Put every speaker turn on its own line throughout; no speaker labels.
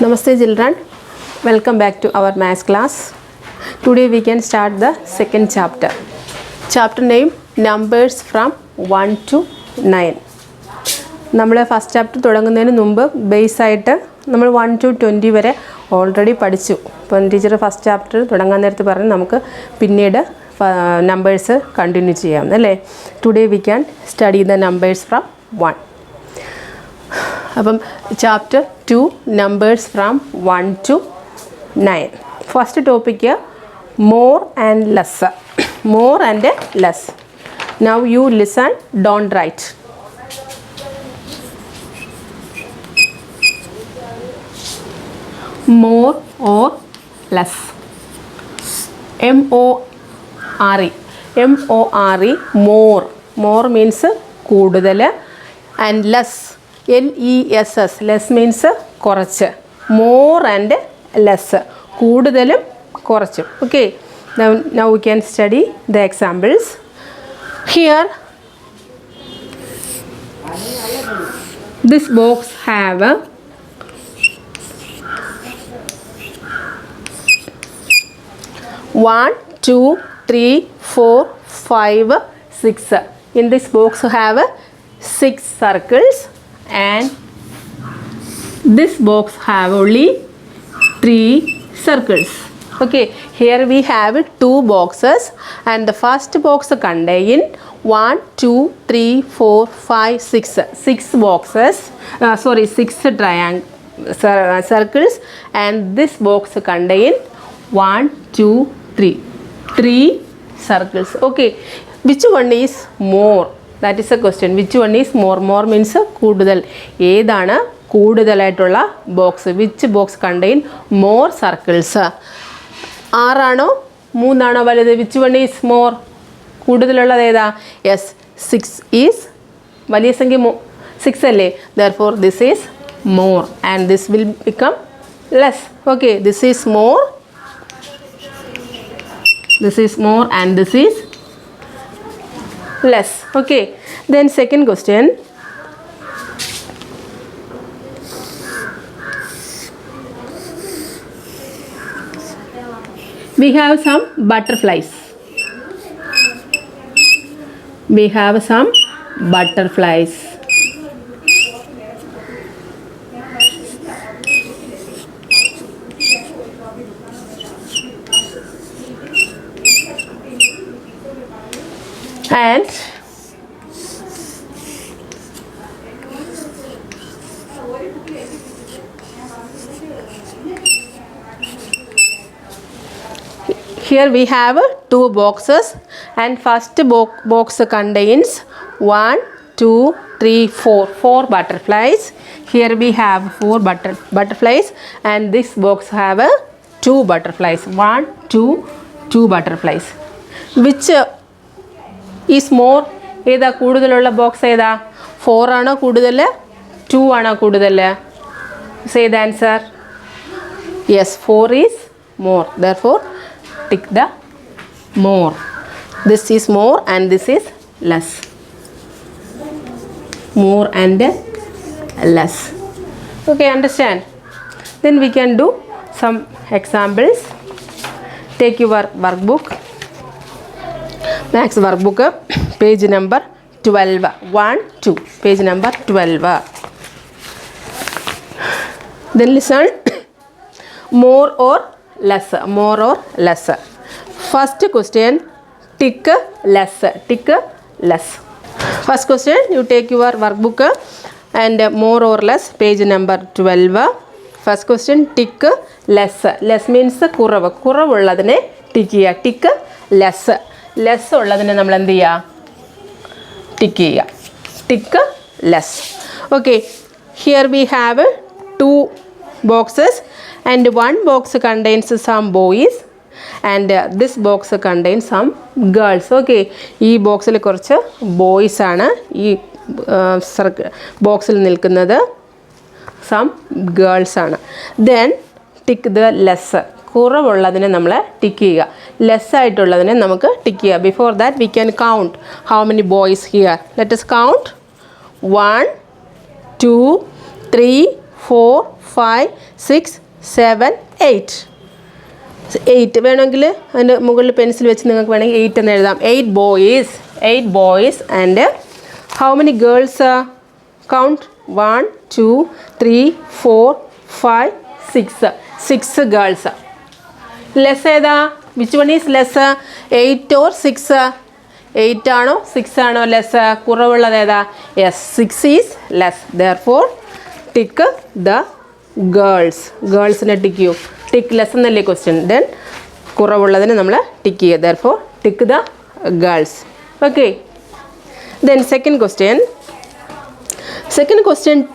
Namaste children, welcome back to our maths class. Today we can start the second chapter. Chapter name numbers from 1 to 9. നമ്മൾ first chapter തുടങ്ങുന്നതിന് മുമ്പ് base ആയിട്ട് നമ്മൾ 1 to 20 വരെ already പഠിച്ചു. അപ്പം teacher first chapter തുടങ്ങാൻ നേരത്ത് പറഞ്ഞ് നമുക്ക് പിന്നീട് നമ്പേഴ്സ് കണ്ടിന്യൂ ചെയ്യാം അല്ലേ. Today we can study the numbers from 1. അപ്പം chapter 2 numbers from 1 to 9. First topic more and less. More and less. Now you listen, don't write. More or less. M-O-R-E. M-O-R-E, more. More means കൂടുതൽ. And less, L-E-S-S. Less means കുറച്ച്. More and less. കൂടുതലും കുറച്ചും. Okay. Now we can study the examples. Here, this box have 1, 2, 3, 4, 5, 6. In this box have 6 circles and this box have only 3 circles. Okay, here we have 2 boxes and the first box contain 1, 2, 3, 4, 5, 6. 6 boxes, 6 circles, and this box contain 1, 2, 3 circles. Okay, which one is more? That is a question. Which one is more? More means കൂടുതൽ. ഏതാണ് കൂടുതലായിട്ടുള്ള box? Which box contain more circles? 6 ആണോ 3 ആണോ വലുത്? Which one is more? കൂടുതലുള്ളത് ഏതാ? Yes, 6 is വലിയ സംഖ്യ 6 അല്ലേ? Therefore this is more and this will become less. Okay, this is more. This is more and this is less. Okay, then second question. We have some butterflies. We have some butterflies. And here we have 2 boxes and first box contains 1, 2, 3, 4 butterflies. Here we have 4 butterflies and this box have 2 butterflies. 1, 2 butterflies. Which is more? ഏതാ കൂടുതലുള്ള box ഏതാ? 4 ആണോ കൂടുതൽ 2 ആണോ കൂടുതൽ? Say the answer. Yes, 4 is more. Therefore tick the more. This is more and this is less. More and less. Okay, understand? Then we can do some examples. Take your workbook. Maths workbook, page number 12. 1, 2. Page number 12. Then listen. More or less. More or less. First question, tick less. Tick less. First question, you take your workbook and more or less, page number 12. First question, tick less. Less means കുറവ്. കുറവുള്ളതിനെ tick ചെയ്യുക. Tick less. Less ഉള്ളതിനെ നമ്മൾ എന്ത് ചെയ്യുക? Tick ചെയ്യുക. Tick less. Okay, here we have 2 boxes and 1 box contains some boys and this box contains some girls. Okay, ഈ ബോക്സിൽ കുറച്ച് ബോയ്സ് ആണ് ഈ ബോക്സിൽ നിൽക്കുന്നത്. some girls ആണ്. Then tick the less. കുറവുള്ളതിനെ നമ്മൾ ടിക്ക് ചെയ്യുക. ലെസ് ആയിട്ടുള്ളതിനെ നമുക്ക് ടിക്ക് ചെയ്യുക. Before that we can count how many boys here. Let us count 1, 2, 3, 4 5 6 7 8 8 വേണമെങ്കിൽ അതിൻ്റെ മുകളിൽ പെൻസിൽ വെച്ച് നിങ്ങൾക്ക് വേണമെങ്കിൽ 8 എന്ന് എഴുതാം. 8 boys and how many girls? Count 1 2 3 4 5 6 girls. Less ഏതാ? Which one is less? 8 or 6? 8 ആണോ 6 ആണോ ലെസ്? കുറവുള്ളത് ഏതാ? Yes, 6 is less. Therefore tick the girls. ഗേൾസിനെ ടിക്ക് ചെയ്യൂ. ടിക്ക് ലെസ് എന്നല്ലേ ക്വസ്റ്റ്യൻ. ദെൻ കുറവുള്ളതിന് നമ്മൾ ടിക്ക് ചെയ്യുക. Therefore tick the girls. Okay. Then second question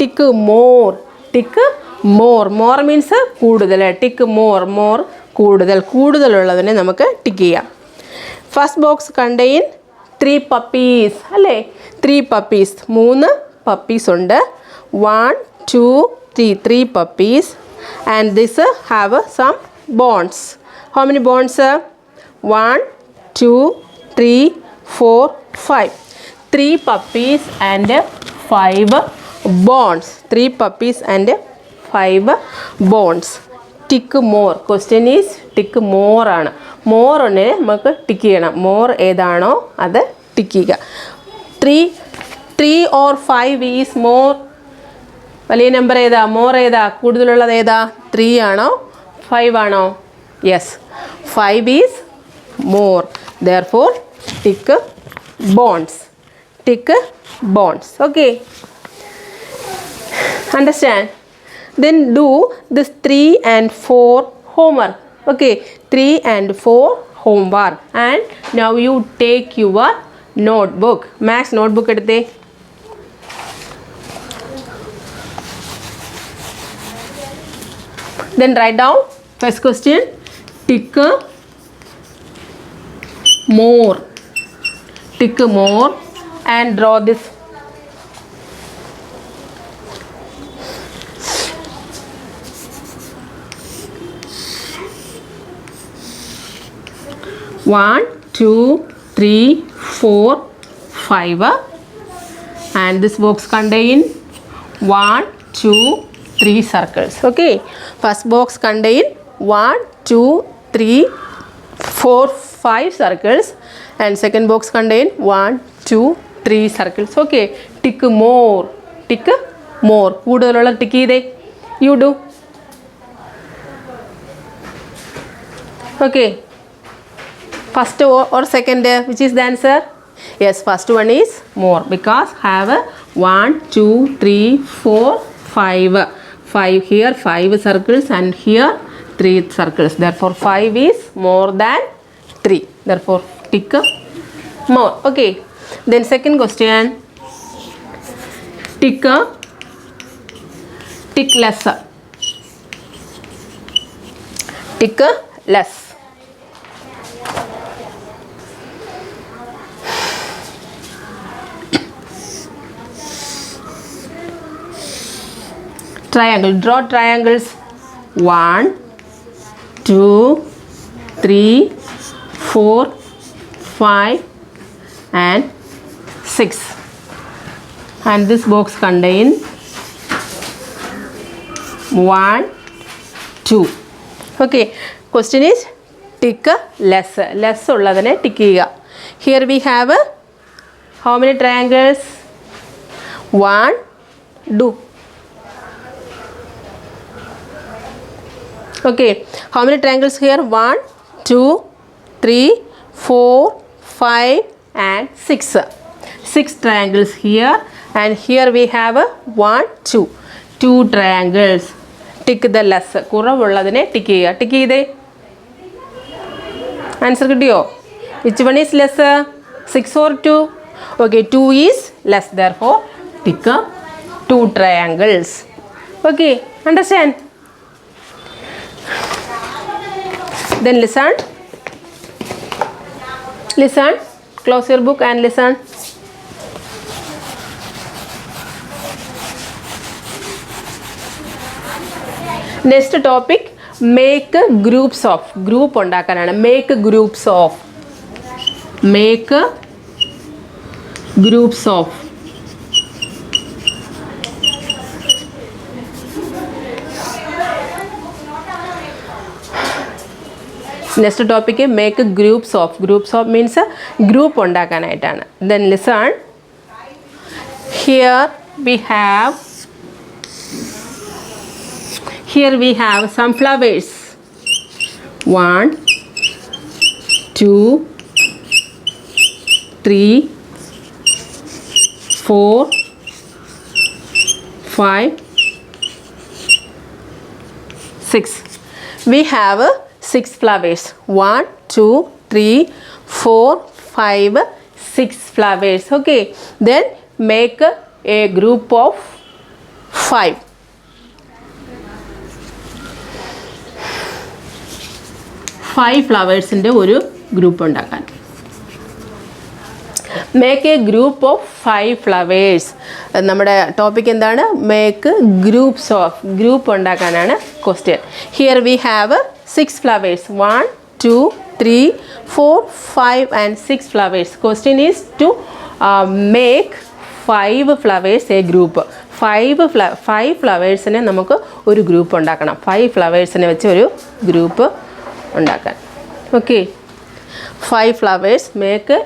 tick more. Tick more. More means കൂടുതൽ. ടിക്ക് മോർ കൂടുതലുള്ളതിനെ നമുക്ക് ടിക്ക് ചെയ്യാം. ഫസ്റ്റ് ബോക്സ് കണ്ടെയ്ൻ 3 പപ്പീസ് അല്ലേ? 3 പപ്പീസ്. 3 പപ്പീസ് ഉണ്ട്. 1 2 3 puppies. And this have some bones. How many bones? 1 2 3 4 5. 3 puppies and 5 bones. 3 puppies and 5 bones. Tick more. Question is tick more ആണ്. More ഒന്നിനെ നമുക്ക് tick ചെയ്യണം. More ഏതാണോ അത് tick ചെയ്യുക. 3 or 5 is more. വലിയ നമ്പർ ഏതാ? മോർ ഏതാ? കൂടുതലുള്ളത് ഏതാ? 3 ആണോ 5 ആണോ? Yes, 5 is more. Therefore tick bones. Tick bones. Okay, understand? Then do this 3 and 4 homework. Okay, 3 and 4 homework. And now you take your notebook. Max notebook eduthe. Then write down first question. Tick more. Tick more and draw this. One, 2, 3, 4, 5. And this box contain 1, 2, 3 circles. Okay. First box contain 1, 2, 3, 4, 5 circles. And second box contain 1, 2, 3 circles. Okay. Tick more. Tick more. കൂടുതലുള്ള tick ചെയ്തേ. You do. Okay. First or second, which is the answer? Yes, first one is more because have 1 2 3 4 5. 5 here, 5 circles, and here 3 circles. Therefore 5 is more than 3. Therefore tick more. Okay. Then second question, tick less. Tick less. Triangle. Draw triangles. 1 2 3 4 5 and 6. And this box contain 1 2. Okay. Question is tick less. Less ulladine tick cheyyuka. Here we have how many triangles? 1. Do. Okay, how many triangles here? 1 2 3 4 5 and 6. 6 triangles here, and here we have 1 2 triangles. Tick the less. കുറവുള്ളതിനെ tick ചെയ്യുക. Tick ചെയ്തേ. Answer കിട്ടിയോ? Which one is less? 6 or 2? Okay, 2 is less. Therefore tick 2 triangles. Okay, understand? Then listen. Close your book and listen. Next topic, make groups of. Group ഉണ്ടാക്കാനാണ്. Make groups of. Make groups of. Next topic, make groups of. Groups of means group ഉണ്ടാക്കാനായിട്ടാണ്. Then listen. Here we have some flowers. 1, 2, 3, 4, 5, 6. We have 6 flowers. 1, 2, 3, 4, 5, 6 flowers. Okay. Then make a group of 5. 5 flowers in ഒരു group ഉണ്ടാക്കാൻ. Make A group of 5 flowers. നമ്മുടെ topic എന്താണ്? Make groups of. Group ഉണ്ടാക്കാനാണ് question. Here we have 6 flowers. 1, 2, 3, 4, 5 and 6 flowers. Question is to make 5 flowers a group. 5 ഫ്ലവേഴ്സിനെ നമുക്ക് ഒരു group ഉണ്ടാക്കണം. 5 ഫ്ലവേഴ്സിനെ വെച്ച് ഒരു ഗ്രൂപ്പ് ഉണ്ടാക്കാൻ. Okay. 5 flowers. Make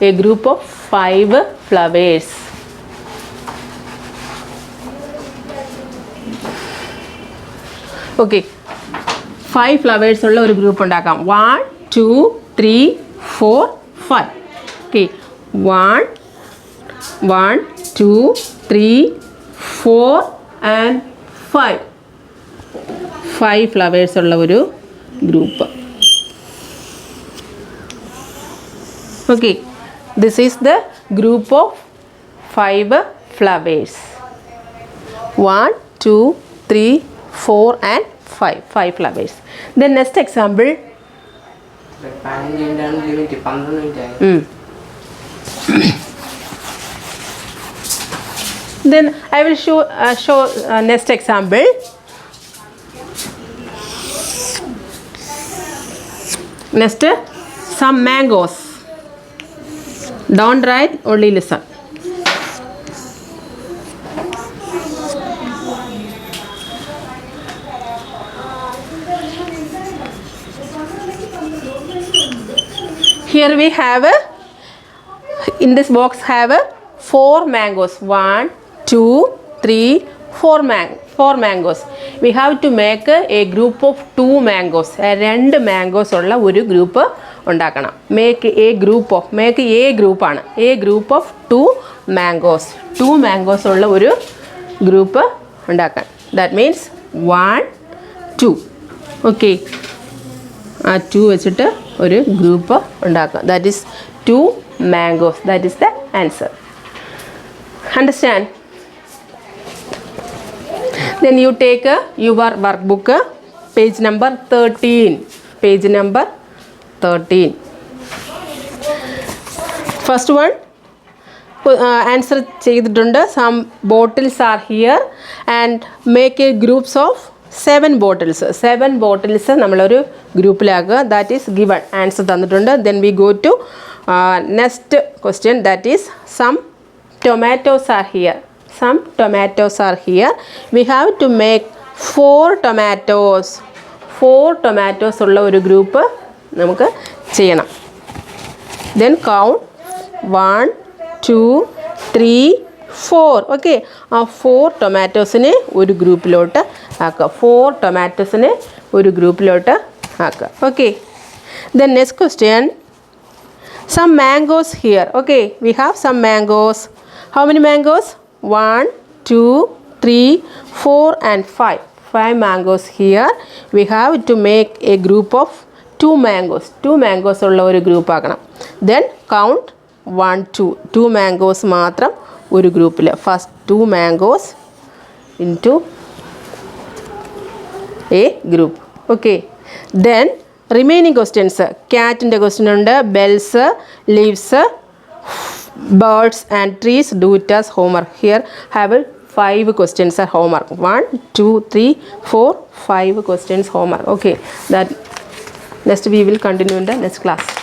a group of 5 flowers. Okay. 5 flowers ഉള്ള ഒരു ഗ്രൂപ്പ് ഉണ്ടാക്കാം. 1, 2, 3, 4, 5. Okay. 1, 2, 3, 4 and 5. 5 flowers ഉള്ള ഒരു group. Okay. This is the group of 5 flowers. 1, 2, 3, 4 and 5. 5 flowers. Then next example. Then I will show next example. Next, some mangoes. Don't write, only listen. Here we have in this box have 4 mangoes. 1, 2, 3, 4 mangoes. We have to make a group of 2 mangoes. 2 mangoes ഉള്ള ഒരു group ഉണ്ടാക്കണം. Make A group ആണ്. A group of 2 mangoes. 2 mangoes ഉള്ള ഒരു group ഉണ്ടാക്കാൻ. That means 1, 2. Okay. ആ 2 വെച്ചിട്ട് ഒരു ഗ്രൂപ്പ് ഉണ്ടാക്കാം. That is 2 mangoes. That is the answer. Understand? Then you take your workbook, page number 13. Page number 13. First one, answer ചെയ്തിട്ടുണ്ട്. Some bottles are here and make a groups of 7 bottles. 7 bottles നമ്മളൊരു ഗ്രൂപ്പിലാക്കുക. That is given. Answer തന്നിട്ടുണ്ട്. Then we go to next question. That is some tomatoes are here. Some tomatoes are here. We have to make 4 tomatoes. 4 tomatoes ഉള്ള ഒരു group നമുക്ക് ചെയ്യണം. Then count 1, 2, 3, 4. Okay. ആ 4 ടൊമാറ്റോസിനെ ഒരു ഗ്രൂപ്പിലോട്ട് ആക്കുക. 4 ടൊമാറ്റോസിനെ ഒരു ഗ്രൂപ്പിലോട്ട് ആക്കുക. Okay. Then next question. Some mangoes here. Okay. We have some mangoes. How many mangoes? 1, 2, 3, 4 and 5. 5 mangoes here. We have to make a group of 2 mangoes. 2 mangoes ഉള്ള ഒരു group ആക്കണം. Then count 1, 2. 2 mangoes മാത്രം ഒരു ഗ്രൂപ്പിൽ. First 2 mangoes into a group. Okay. Then remaining questions. Catന്റെ question ഉണ്ട്. Bells, leaves, birds and trees. Do it as homework. Here have 5 questions are homework. 1, 2, 3, 4, 5 questions homework. Okay. That next we will continue in the next class.